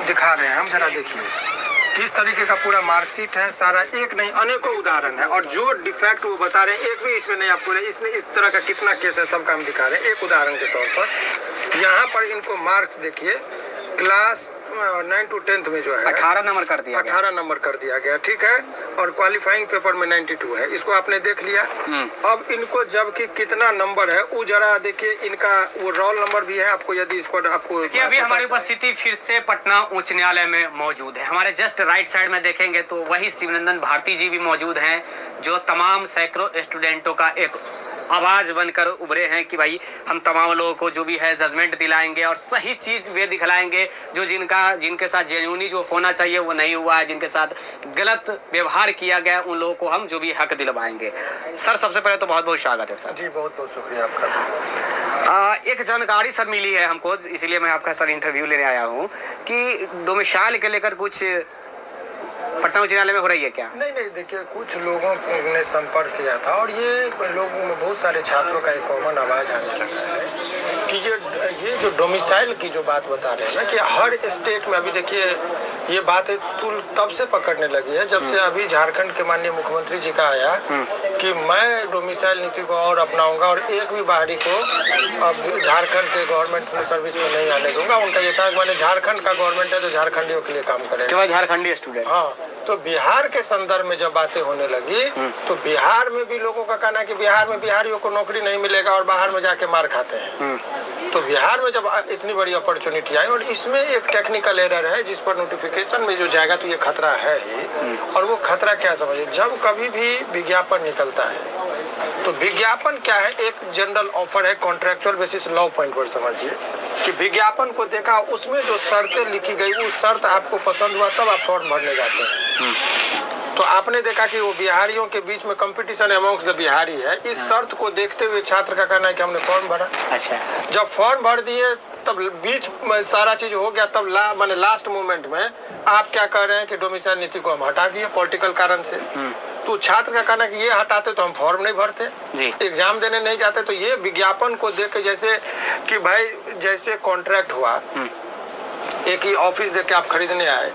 दिखा रहे हैं हम, जरा देखिए किस तरीके का पूरा मार्कशीट है, सारा एक नहीं अनेकों उदाहरण है। और जो डिफेक्ट वो बता रहे हैं एक भी इसमें नहीं आपको, इसमें इस तरह का कितना केस है सबका हम दिखा रहे हैं। एक उदाहरण के तौर पर यहाँ पर इनको मार्क्स देखिए, क्लास 9 to 10th में जो है 18 नंबर कर दिया, 18 नंबर कर दिया गया, ठीक है। और क्वालिफाइंग पेपर में 92 है, इसको आपने देख लिया। अब इनको जबकि कितना नंबर है वो जरा देखिए, इनका वो रोल नंबर भी है आपको, यदि इस पर आपको अभी हमारी उपस्थिति फिर से पटना उच्च न्यायालय में मौजूद है। हमारे जस्ट राइट साइड में देखेंगे तो वही शिवनंदन भारती जी भी मौजूद हैं, जो तमाम सैकड़ों स्टूडेंटों का एक आवाज बनकर उभरे हैं कि भाई हम तमाम लोगों को जो भी है जजमेंट दिलाएंगे और सही चीज वे दिखलाएंगे, जो जिनके साथ जेन्युइनी जो होना चाहिए वो नहीं हुआ है, जिनके साथ गलत व्यवहार किया गया उन लोगों को हम जो भी हक दिलवाएंगे। सर सबसे पहले तो बहुत बहुत स्वागत है सर। जी बहुत बहुत शुक्रिया आपका। एक जानकारी सर मिली है हमको, इसलिए मैं आपका सर इंटरव्यू लेने आया हूँ कि डोमिसाइल के लेकर कुछ पटना उच्च न्यायालय में हो रही है क्या? नहीं देखिए, कुछ लोगों ने संपर्क किया था और ये लोगों में बहुत सारे छात्रों का एक कॉमन आवाज आने लगा है कि ये जो डोमिसाइल की जो बात बता रहे हैं ना, कि हर स्टेट में अभी देखिए ये बात तब से पकड़ने लगी है जब से अभी झारखंड के माननीय मुख्यमंत्री जी का आया कि मैं डोमिसाइल नीति को और अपनाऊंगा और एक भी बाहरी को अब झारखंड के गवर्नमेंट सर्विस में नहीं आने दूंगा। उनका ये था कि मैंने झारखंड का गवर्नमेंट है तो झारखंडियों के लिए काम करेगा, झारखंडी स्टूडेंट। हाँ, तो बिहार के संदर्भ में जब बातें होने लगी तो बिहार में भी लोगों का कहना है कि बिहार में बिहारियों को नौकरी नहीं मिलेगा और बाहर में जाके मार खाते हैं। तो बिहार में जब इतनी बड़ी अपॉर्चुनिटी आई, और इसमें एक टेक्निकल एरर है जिस पर नोटिफिकेशन में जो जाएगा तो ये खतरा है ही। और वो खतरा क्या समझिए, जब कभी भी विज्ञापन निकलता है तो विज्ञापन क्या है, एक जनरल ऑफर है, कॉन्ट्रेक्चुअल बेसिस लॉ पॉइंट पर समझिए कि विज्ञापन को देखा, उसमें जो शर्तें लिखी गई उस शर्त आपको पसंद हुआ तब आप फॉर्म भरने जाते हैं। तो आपने देखा कि वो बिहारियों के बीच में कंपटीशन अमॉन्ग्स द बिहारी है। इस शर्त को देखते हुए छात्र का कहना है कि हमने फॉर्म भरा। अच्छा, जब फॉर्म भर दिए तब बीच में सारा चीज हो गया, तब माने लास्ट मोमेंट में आप क्या कह रहे हैं कि डोमिसाइल नीति को हम हटा दिए पॉलिटिकल कारण से। तो छात्र का कहना कि ये हटाते तो हम फॉर्म नहीं भरते, एग्जाम देने नहीं जाते। तो ये विज्ञापन को देख के जैसे कि भाई जैसे कॉन्ट्रैक्ट हुआ, एक ही ऑफिस देख के आप खरीदने आए,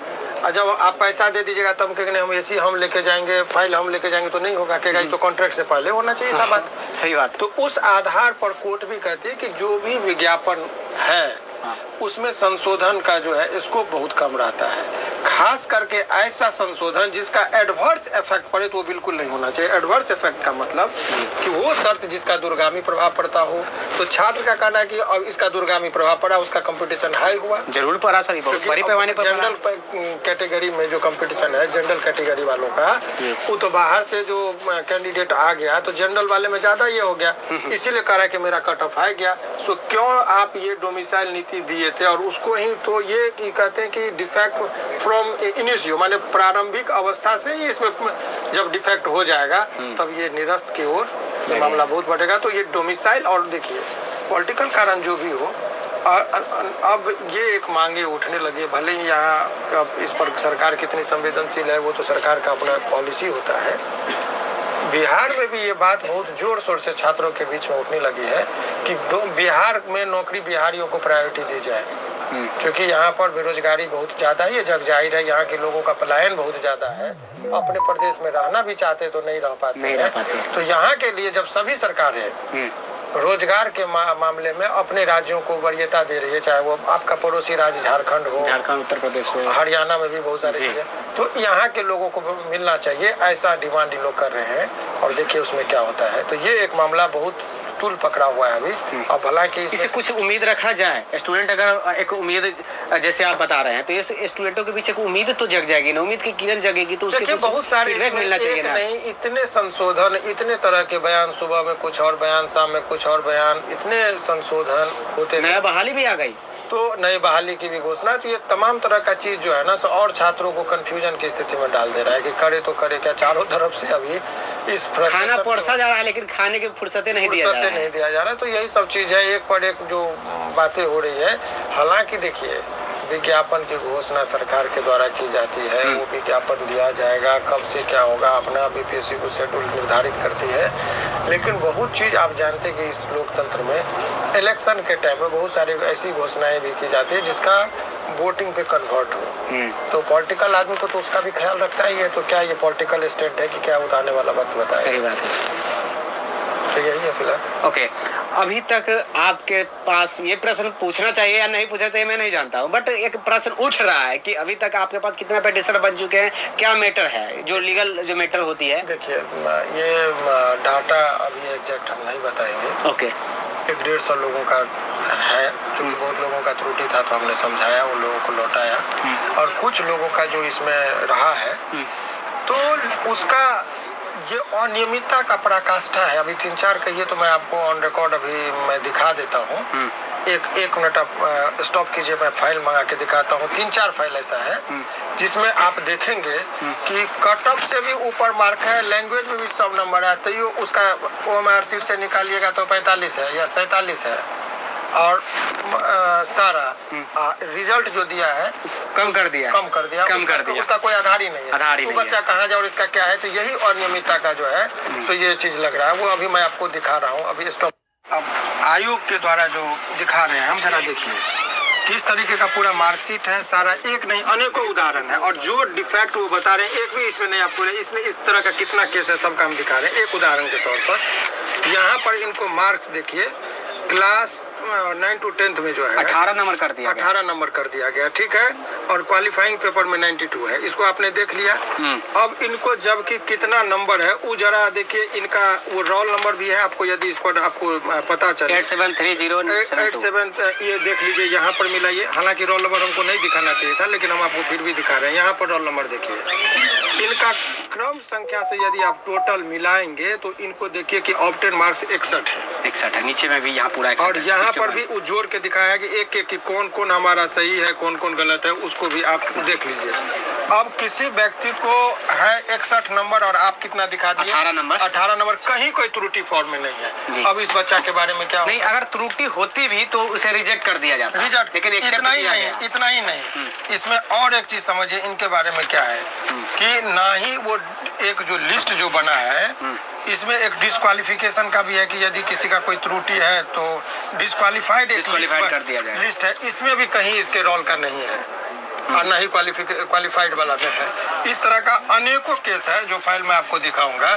जब आप पैसा दे दीजिएगा तब कहेंगे हम एसी हम लेके जाएंगे, फाइल हम लेके जाएंगे, तो नहीं होगा, कहेगा तो कॉन्ट्रैक्ट से पहले होना चाहिए था बात। सही बात। तो उस आधार पर कोर्ट भी कहती है कि जो भी विज्ञापन है उसमें संशोधन का जो है इसको बहुत कम रहता है, खास करके ऐसा संशोधन जिसका एडवर्स इफेक्ट पड़े तो वो बिल्कुल नहीं होना चाहिए। एडवर्स इफेक्ट का मतलब कि वो शर्त जिसका दूरगामी प्रभाव पड़ता हो। तो छात्र का कहना है कि अब इसका दूरगामी प्रभाव पड़ा, उसका कंपटीशन हाई हुआ, जरूर पड़ा सर, बड़े पैमाने पर। जनरल कैटेगरी में जो कंपटीशन है जनरल कैटेगरी वालों का, वो तो बाहर से जो कैंडिडेट आ गया तो जनरल वाले में ज्यादा ये हो गया, इसीलिए कह रहा है कि मेरा कट ऑफ आ गया। सो क्यों आप ये डोमिसाइल नीति दिए थे और उसको ही तो ये कहते हैं कि डिफेक्ट फ्रॉम इनिशियो, माने प्रारंभिक अवस्था से ही इसमें जब डिफेक्ट हो जाएगा तब ये निरस्त की ओर ये मामला बहुत बढ़ेगा। तो ये डोमिसाइल, और देखिए पॉलिटिकल कारण जो भी हो, अब ये एक मांगे उठने लगी, भले ही यहाँ इस पर सरकार कितनी संवेदनशील है वो तो सरकार का अपना पॉलिसी होता है। बिहार में भी ये बात बहुत जोर शोर से छात्रों के बीच में उठने लगी है कि बिहार में नौकरी बिहारियों को प्रायोरिटी दी जाए, क्योंकि यहाँ पर बेरोजगारी बहुत ज्यादा है, ये जग जाहिर है, यहाँ के लोगों का पलायन बहुत ज्यादा है, अपने प्रदेश में रहना भी चाहते तो नहीं रह पाते। तो यहाँ के लिए जब सभी सरकारें रोजगार के मामले में अपने राज्यों को वरीयता दे रही है, चाहे वो आपका पड़ोसी राज्य झारखंड हो, उत्तर प्रदेश हो, हरियाणा में भी बहुत सारी चीजें, तो यहाँ के लोगों को मिलना चाहिए, ऐसा डिमांड लोग कर रहे हैं। और देखिए उसमें क्या होता है। तो ये एक मामला बहुत तूल पकड़ा हुआ है अभी। और भला कि इसे कुछ उम्मीद रखा जाए, स्टूडेंट अगर एक उम्मीद जैसे आप बता रहे हैं तो ये स्टूडेंटों के पीछे एक उम्मीद तो जग जाएगी ना, उम्मीद की किरण जगेगी तो उसके बहुत सारे मिलना चाहिए ना। नहीं, इतने संशोधन, इतने तरह के बयान, सुबह में कुछ और बयान, शाम में कुछ और बयान, इतने संशोधन होते, नया बहाली भी आ गई तो नई बहाली की भी घोषणा। तो ये तमाम तरह का चीज जो है ना और छात्रों को कंफ्यूजन की स्थिति में डाल दे रहा है कि करे तो करे क्या। चारों तरफ से अभी इस खाना परोसा जा रहा है लेकिन खाने की फुर्सतें नहीं दिया जा रहा है। तो यही सब चीज है, एक पर एक जो बातें हो रही है। हालांकि देखिए विज्ञापन की घोषणा सरकार के द्वारा की जाती है, वो विज्ञापन दिया जाएगा, कब से क्या होगा अपना बीपीएससी को शेड्यूल निर्धारित करती है। लेकिन बहुत चीज आप जानते हैं कि इस लोकतंत्र में इलेक्शन के टाइम में बहुत सारी ऐसी घोषणाएं भी की जाती है जिसका वोटिंग पे कन्वर्ट हो। तो पॉलिटिकल आदमी को तो उसका भी ख्याल रखता ही है, तो क्या ये पॉलिटिकल स्टेट है कि क्या उठाने वाला वक्त बताए। सही बात है। तो यही है फिलहाल। ओके, अभी तक आपके पास ये प्रश्न पूछना चाहिए या नहीं पूछना चाहिए मैं नहीं जानता हूँ, बट एक प्रश्न उठ रहा है कि अभी तक आपके पास कितना पेटिशन बन चुके हैं, क्या मैटर है जो लीगल जो मैटर होती है। देखिए ये डाटा अभी एग्जैक्ट हम नहीं बताएंगे। ओके। 150 लोगों का है, क्योंकि बहुत लोगों का त्रुटि था तो हमने समझाया, उन लोगों को लौटाया, और कुछ लोगों का जो इसमें रहा है तो उसका ये अनियमितता का पराकाष्ठा है। अभी 3-4 कहिए तो मैं आपको ऑन रिकॉर्ड अभी मैं दिखा देता हूँ। एक मिनट आप स्टॉप कीजिए, मैं फाइल मंगा के दिखाता हूँ। 3-4 फाइल ऐसा है जिसमें आप देखेंगे कि कट ऑफ से भी ऊपर मार्क है, लैंग्वेज में भी 100 नंबर है, तो ये उसका OMR सीट से निकालिएगा तो 45 है या 47 है, और सारा रिजल्ट जो दिया है कम कर दिया उसका कोई आधार ही नहीं है। तो बच्चा कहाँ जाए और इसका क्या है, तो यही अनियमितता का जो है तो ये चीज लग रहा है। वो अभी मैं आपको दिखा रहा हूँ। अभी स्टॉप अब आयोग के द्वारा जो दिखा रहे हैं, हम जरा देखिए किस तरीके का पूरा मार्कशीट है, सारा एक नहीं अनेकों उदाहरण है, और जो डिफेक्ट वो बता रहे हैं एक भी इसमें नहीं आपको, इसमें इस तरह का कितना केस है सबका हम दिखा रहे हैं। एक उदाहरण के तौर पर यहाँ पर इनको मार्क्स देखिए, क्लास 9 to 10 में जो है 18 नंबर कर दिया 18 नंबर कर दिया गया, ठीक है, और क्वालिफाइंग पेपर में 92 है। इसको आपने देख लिया। अब इनको जबकि कितना नंबर है वो जरा देखिए, इनका वो रोल नंबर भी है, आपको यदि इस पर आपको पता चले 87 ये देख लीजिए, यहाँ पर मिला ये। हालांकि रोल नंबर हमको नहीं दिखाना चाहिए था, लेकिन हम आपको फिर भी दिखा रहे हैं। यहाँ पर रोल नंबर देखिए, इनका क्रम संख्या से यदि आप टोटल मिलाएंगे तो इनको देखिए कि ऑब्टेन मार्क्स 61 है। नीचे में भी यहाँ पूरा और यहाँ पर भी वो जोड़ के दिखाया कि एक एक कि कौन कौन हमारा सही है, कौन कौन गलत है, उसको भी आप देख लीजिए। अब किसी व्यक्ति को है 61 नंबर और आप कितना दिखा दिए 18 नंबर, कहीं कोई त्रुटि फॉर्म में नहीं है। अब इस बच्चा के बारे में क्या नहीं, अगर त्रुटि होती भी तो उसे रिजेक्ट कर दिया जाता, रिजेक्ट, लेकिन इतना ही नहीं इसमें और एक चीज समझिए इनके बारे में क्या है कि ना ही वो एक जो लिस्ट जो बना है इसमें एक डिस्क्वालिफिकेशन का भी है कि यदि किसी का कोई त्रुटि है तो डिस्क्वालिफाइड कर दिया जाए, लिस्ट है। इसमें भी कहीं इसके रोल का नहीं है और ना ही क्वालिफाइड वाला में है। इस तरह का अनेकों केस है जो फाइल में आपको दिखाऊंगा।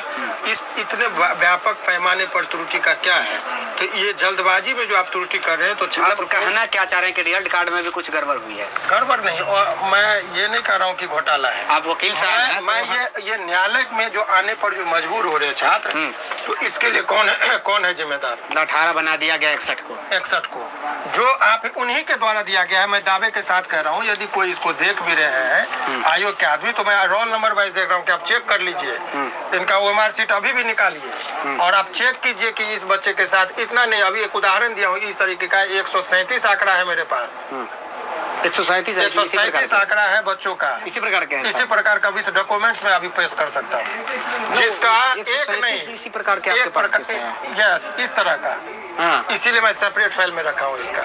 इस इतने व्यापक पैमाने पर त्रुटि का क्या है, तो ये जल्दबाजी में जो आप त्रुटि कर रहे हैं तो छात्र कहना क्या चाह रहे हैं कि रिजल्ट कार्ड में भी कुछ गड़बड़ हुई है। गड़बड़ नहीं, और मैं ये नहीं कह रहा हूँ कि घोटाला है। आप वकील साहब हैं, मैं ये न्यायालय में जो आने पर जो मजबूर हो रहे छात्र, तो इसके लिए कौन है जिम्मेदार। 18 बना दिया गया 61 को जो आप उन्हीं के द्वारा दिया गया है। मैं दावे के साथ कह रहा हूँ, यदि कोई इसको देख भी रहे हैं आयोग के आदमी, तो मैं रोल नंबर वाइज देख रहा हूँ कि आप चेक कर लीजिए, इनका OMR सीट अभी भी निकालिए और आप चेक कीजिए कि इस बच्चे के साथ इतना नहीं। अभी एक उदाहरण दिया हूँ इस तरीके का, 137 आंकड़ा है मेरे पास, 137 आंकड़ा है बच्चों का, इसी प्रकार का भी तो डॉक्यूमेंट्स में अभी पेश कर सकता हूँ, जिसका एक नहीं इसी प्रकार के आपके पास यस इस तरह का। इसीलिए मैं सेपरेट फाइल में रखा हूँ इसका।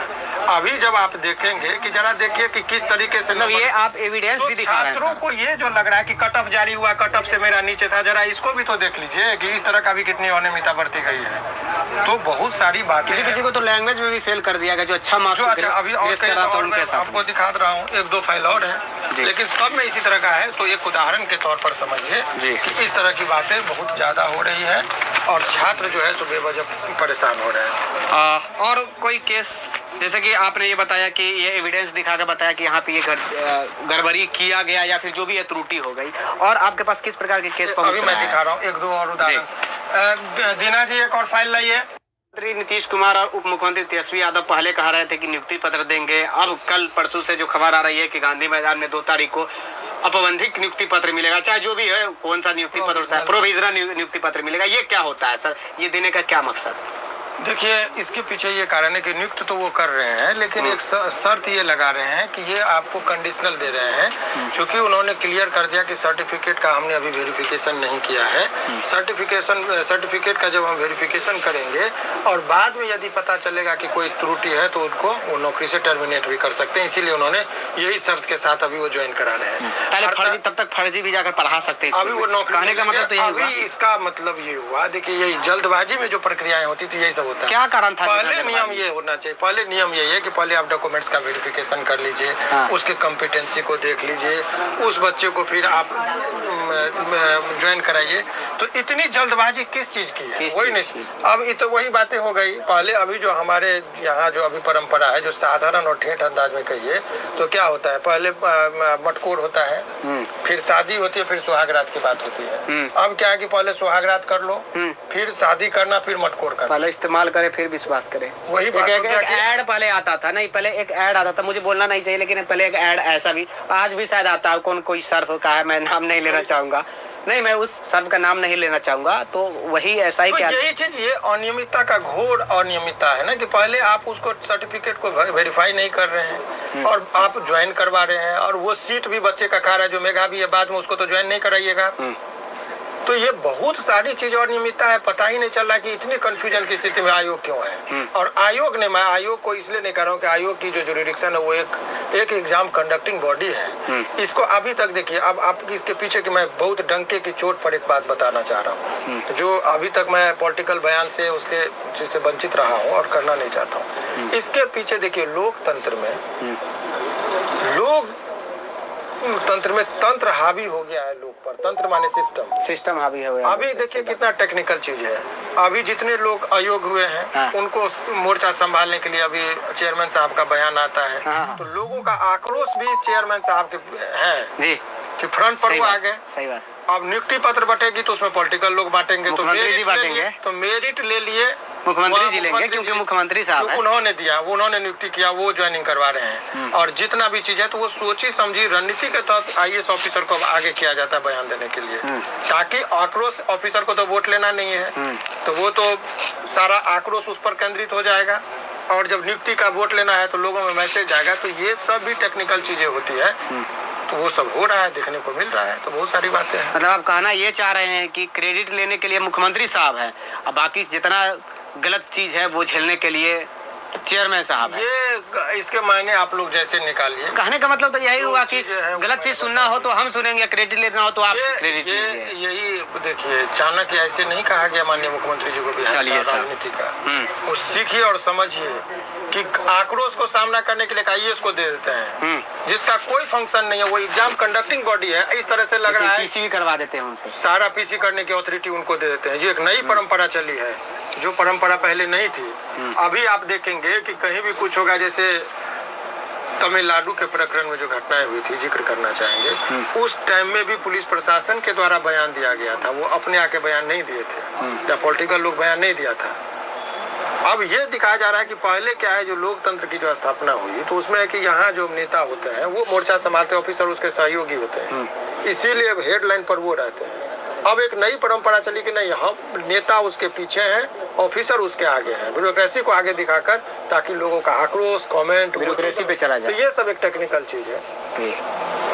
अभी जब आप देखेंगे कि जरा देखिए कि किस तरीके से, मतलब ये आप एविडेंस भी दिखा रहे हैं। छात्रों को ये जो लग रहा है कि कट ऑफ जारी हुआ, कट ऑफ से मेरा नीचे था, जरा इसको भी तो देख लीजिए कि इस तरह का भी कितनी अनियमितता बरती गई है। तो बहुत सारी बातें, किसी को तो लैंग्वेज में भी फेल कर दिया गया जो अच्छा मार्क्स, अच्छा अभी और आपको दिखा रहा हूँ 1-2 फाइल और है, लेकिन सब में इसी तरह का है। तो एक उदाहरण के तौर पर समझिए कि इस तरह की बातें बहुत ज्यादा हो रही है और छात्र जो है तो बेवजह परेशान हो रहे हैं। और कोई केस जैसे कि आपने ये बताया कि ये एविडेंस दिखा के बताया कि यहाँ पे ये गड़बड़ी किया गया या फिर जो भी है त्रुटि हो गई, और आपके पास किस प्रकार के केस अभी मैं दिखा रहा हूँ 1-2 और उदाहरण। दीना जी एक और फाइल लाइए। मुख्यमंत्री नीतीश कुमार और उप मुख्यमंत्री तेजस्वी यादव पहले कहा रहे थे कि नियुक्ति पत्र देंगे। अब कल परसों से जो खबर आ रही है कि गांधी मैदान में 2 तारीख को अपबंधित नियुक्ति पत्र मिलेगा, चाहे जो भी है कौन सा नियुक्ति पत्र होता है, प्रोविजनल नियुक्ति पत्र मिलेगा। ये क्या होता है सर, ये देने का क्या मकसद? देखिए इसके पीछे ये कारण है कि नियुक्त तो वो कर रहे हैं, लेकिन एक शर्त ये लगा रहे हैं कि ये आपको कंडीशनल दे रहे हैं, क्योंकि उन्होंने क्लियर कर दिया कि सर्टिफिकेट का हमने अभी वेरिफिकेशन नहीं किया है। सर्टिफिकेट का जब हम वेरिफिकेशन करेंगे और बाद में यदि पता चलेगा कि कोई त्रुटि है तो उनको वो नौकरी से टर्मिनेट भी कर सकते हैं। इसीलिए उन्होंने यही शर्त के साथ अभी वो ज्वाइन करा रहे हैं। पहले तब तक फर्जी भी जाकर पढ़ा सकते हैं, अभी वो नौकरी कहने का मतलब तो यही अभी इसका मतलब ये हुआ। देखिए यही जल्दबाजी में जो प्रक्रियाएं होती थी यही सब होता है। क्या कारण था? पहले नियम ये होना चाहिए, पहले नियम यही है कि पहले आप डॉक्यूमेंट्स का वेरिफिकेशन कर लीजिए, उसके कॉम्पिटेंसी को देख लीजिए, उस बच्चे को फिर आप ज्वाइन कराइए। तो इतनी जल्दबाजी किस चीज की है? वही नहीं। अब ये तो वही बातें हो गई पहले। अभी जो हमारे यहाँ जो अभी परंपरा है, जो साधारण और ठेठ अंदाज में कहिए तो क्या होता है, पहले मटकोर होता है, फिर शादी होती है, फिर सुहागरात की बात होती है। अब क्या है कि पहले सुहागरात कर लो, फिर शादी करना, फिर मटकोर करना। पहले इस्तेमाल करे फिर विश्वास करे। वही बात एक ऐड पहले आता था, नहीं पहले एक ऐड आता था, मुझे बोलना नहीं चाहिए लेकिन पहले एक ऐड ऐसा भी आज भी शायद आता है, कोई सर्फ का है, मैं नाम नहीं लेना चाहूंगा, नहीं मैं उस सर्फ का नाम नहीं लेना चाहूंगा। तो वही ऐसा ही तो क्या यही चीज, ये अनियमितता का घोर अनियमितता है ना, कि पहले आप उसको सर्टिफिकेट को वेरीफाई नहीं कर रहे हैं और आप ज्वाइन करवा रहे हैं, और वो सीट भी बच्चे का खा रहा है जो मेधावी है, बाद में उसको तो ज्वाइन नहीं कराइएगा। तो ये बहुत सारी चीज और नियमितता है, पता ही नहीं चल रहा कि इतनी कंफ्यूजन की स्थिति में आयोग क्यों है। और आयोग ने, मैं आयोग को इसलिए नहीं कर रहा हूँ कि आयोग की जो जुरिडिक्शन है वो एक एग्जाम कंडक्टिंग बॉडी है। इसको अभी तक देखिए, अब आप इसके पीछे की मैं बहुत डंके की चोट पर एक बात बताना चाह रहा हूँ, जो अभी तक मैं पॉलिटिकल बयान से उसके जिससे वंचित रहा हूँ और करना नहीं चाहता हूँ। इसके पीछे देखिए, लोकतंत्र में तंत्र में तंत्र हावी हो गया है लोग पर। तंत्र माने सिस्टम हावी हो गया। अभी देखिए कितना टेक्निकल चीज है। अभी जितने लोग अयोग हुए हैं उनको मोर्चा संभालने के लिए अभी चेयरमैन साहब का बयान आता है, तो लोगों का आक्रोश भी चेयरमैन साहब के है जी, कि फ्रंट पर वो आ गए। सही बात। अब नियुक्ति पत्र बटेगी तो उसमें पॉलिटिकल लोग बांटेंगे, तो मेरिट ले लिए मुख्यमंत्री जी लेंगे, क्योंकि मुख्यमंत्री साहब उन्होंने दिया, उन्होंने नियुक्ति किया, वो ज्वाइनिंग करवा रहे हैं। और जितना भी चीज है तो वो सोची समझी रणनीति के तहत आईएएस ऑफिसर को आगे किया जाता है बयान देने के लिए, ताकि आक्रोश ऑफिसर को तो वोट लेना नहीं है, तो वो तो सारा आक्रोश उस पर केंद्रित हो जाएगा। और जब नियुक्ति का वोट लेना है तो लोगों में मैसेज जाएगा। तो ये सब भी टेक्निकल चीजें होती है, तो वो सब हो रहा है, देखने को मिल रहा है। तो बहुत सारी बातें हैं। मतलब आप कहना ये चाह रहे हैं कि क्रेडिट लेने के लिए मुख्यमंत्री साहब हैं, अब बाकी जितना गलत चीज है वो झेलने के लिए चेयरमैन साहब है। ये इसके मायने आप लोग जैसे निकालिए। कहने का मतलब तो यही हुआ कि गलत चीज सुनना हो तो हम सुनेंगे, क्रेडिट लेना हो तो आप क्रेडिट लीजिए। यही देखिए, चाणक्य ऐसे नहीं कहा गया माननीय मुख्यमंत्री जी को बिहार राजनीति का। वो सीखिए और समझिए कि आक्रोश को सामना करने के लिए आईएएस को दे देते हैं, जिसका कोई फंक्शन नहीं है। वो एग्जाम कंडक्टिंग बॉडी है, इस तरह से लग रहा है पीसी भी करवा देते हैं उनसे, सारा पीसी करने की अथॉरिटी उनको दे देते हैं। ये एक नई परंपरा चली है, जो परंपरा पहले नहीं थी। अभी आप देखेंगे कि कहीं भी कुछ होगा, जैसे तमिलनाडु के प्रकरण में जो घटनाएं हुई थी, जिक्र करना चाहेंगे, उस टाइम में भी पुलिस प्रशासन के द्वारा बयान दिया गया था, वो अपने आके बयान नहीं दिए थे, या पॉलिटिकल लोग बयान नहीं दिया था। अब ये दिखाया जा रहा है कि पहले क्या है, जो लोकतंत्र की जो स्थापना हुई तो उसमें है कि यहाँ जो नेता होते हैं वो मोर्चा संभालते, ऑफिसर उसके सहयोगी होते हैं, इसीलिए अब हेडलाइन पर वो रहते हैं। अब एक नई परंपरा चली कि नहीं, हम नेता उसके पीछे हैं, ऑफिसर उसके आगे हैं, ब्यूरोक्रेसी को आगे दिखाकर, ताकि लोगों का आक्रोश, कमेंट ब्यूरोक्रेसी पे चला जाए। तो ये सब एक टेक्निकल चीज है।